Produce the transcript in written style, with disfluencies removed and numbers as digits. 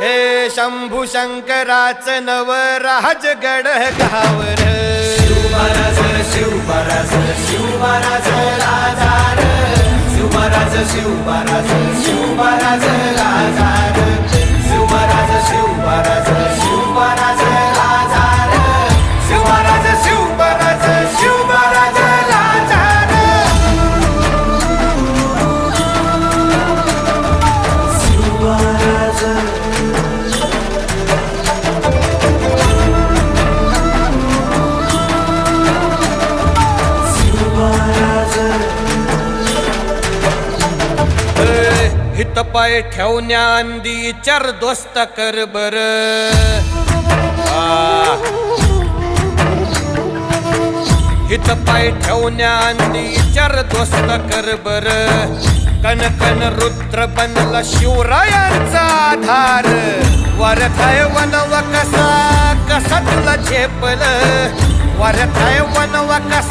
हे शंभू शंकराचं नवराजगड गावर शिवमहाराज शिवमहाराज शिवमहाराज राजार शिवमहाराज शिवमहाराज शिवमहाराज राजार शिवमहाराज शिवमहाराज शिवमहाराज राजार शिवमहाराज शिवमहाराज शिवमहाराज राजार शिवमहाराज हित पाय ठेवण्या अंदी चार दोस्त कर बर हित पाय ठेवण्या अंदी चार दोस्त कर बर कन कन रुद्र बनला शिवरायांचा आधार वरथाय वनव कसा कसा तुला झेपल वरथाय वनव कसा